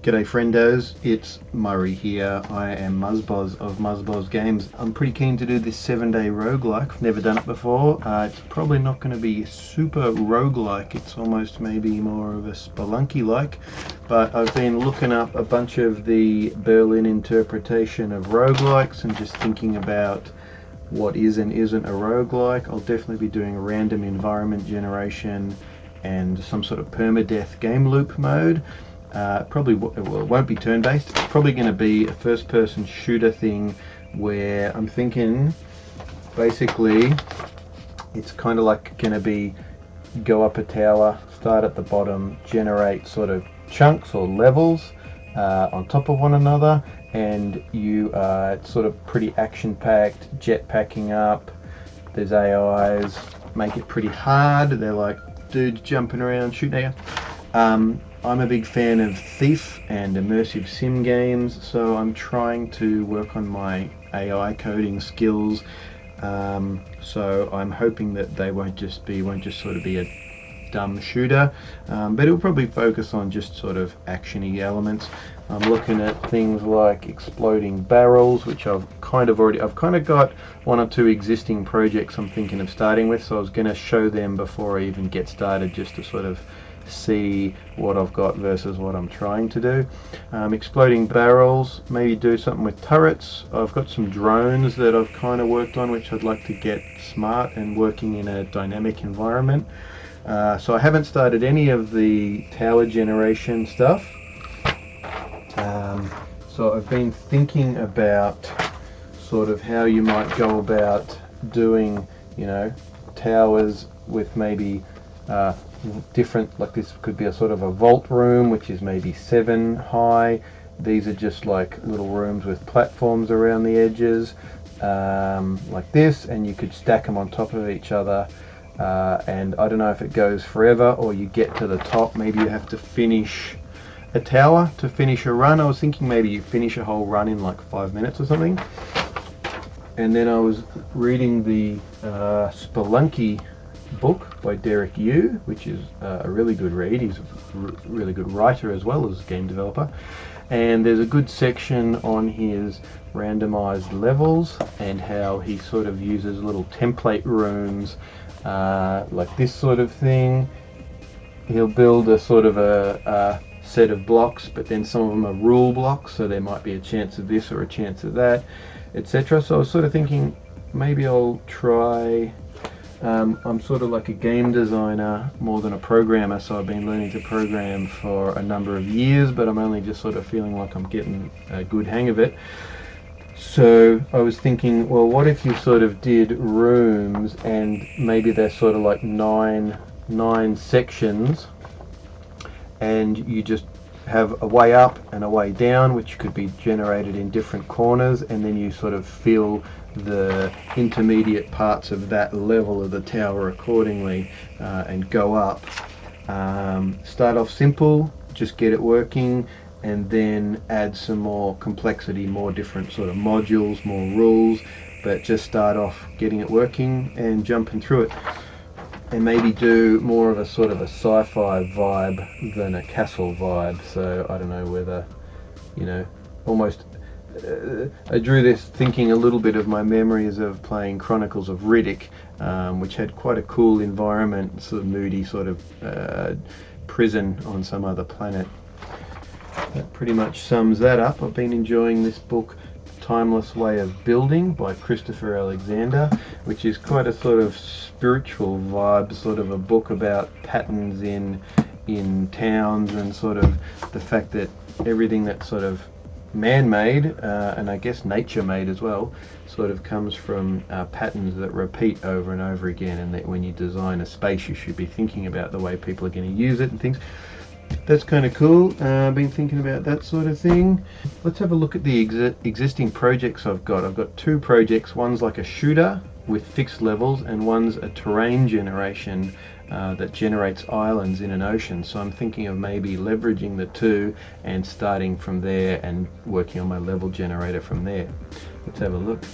G'day friendos, it's Murray here. I am MUZBOZ of MUZBOZ Games. I'm pretty keen to do this 7-day roguelike. I've never done it before. It's probably not going to be super roguelike. It's almost maybe more of a spelunky-like. But I've been looking up a bunch of the Berlin interpretation of roguelikes and just thinking about what is and isn't a roguelike. I'll definitely be doing random environment generation and some sort of permadeath game loop mode. Probably it won't be turn-based. It's probably going to be a first-person shooter thing where I'm thinking basically it's kind of like going to be go up a tower, start at the bottom, generate sort of chunks or levels on top of one another, and you are sort of pretty action-packed, jetpacking up. There's AIs, make it pretty hard. They're like dudes jumping around, shooting at you. I'm a big fan of Thief and immersive sim games, so I'm trying to work on my AI coding skills. So I'm hoping that they won't just sort of be a dumb shooter, but it'll probably focus on just sort of actiony elements. I'm looking at things like exploding barrels, which I've kind of got one or two existing projects I'm thinking of starting with, so I was going to show them before I even get started, just to sort of see what I've got versus what I'm trying to do. Exploding barrels, maybe do something with turrets. I've got some drones that I've kind of worked on, which I'd like to get smart and working in a dynamic environment. So I haven't started any of the tower generation stuff. So I've been thinking about sort of how you might go about doing, towers with maybe different, like this could be a sort of a vault room, which is maybe 7 high. These are just like little rooms with platforms around the edges, like this, and you could stack them on top of each other. And I don't know if it goes forever or you get to the top, maybe you have to finish a tower to finish a run. I was thinking maybe you finish a whole run in like 5 minutes or something. And then I was reading the Spelunky book by Derek Yu, which is a really good read. He's a really good writer as well as game developer, and there's a good section on his randomized levels and how he sort of uses little template rooms, like this sort of thing. He'll build a sort of a set of blocks, but then some of them are rule blocks, so there might be a chance of this or a chance of that, etc. So I was sort of thinking maybe I'll try. I'm sort of like a game designer more than a programmer, so I've been learning to program for a number of years, but I'm only just sort of feeling like I'm getting a good hang of it. So I was thinking, well, what if you sort of did rooms and maybe they're sort of like nine sections, and you just have a way up and a way down, which could be generated in different corners, and then you sort of fill the intermediate parts of that level of the tower accordingly, and go up. Start off simple, just get it working, and then add some more complexity, more different sort of modules, more rules, but just start off getting it working and jumping through it. And maybe do more of a sort of a sci-fi vibe than a castle vibe. So I don't know whether, almost I drew this thinking a little bit of my memories of playing Chronicles of Riddick, which had quite a cool environment, sort of moody sort of prison on some other planet. That pretty much sums that up. I've been enjoying this book, Timeless Way of Building by Christopher Alexander, which is quite a sort of spiritual vibe, sort of a book about patterns in towns, and sort of the fact that everything that's sort of man-made, and I guess nature-made as well, sort of comes from patterns that repeat over and over again, and that when you design a space you should be thinking about the way people are going to use it and things. That's kind of cool. I've been thinking about that sort of thing. Let's have a look at the existing projects I've got. I've got 2 projects. One's like a shooter with fixed levels, and one's a terrain generation that generates islands in an ocean. So I'm thinking of maybe leveraging the 2 and starting from there and working on my level generator from there. Let's have a look.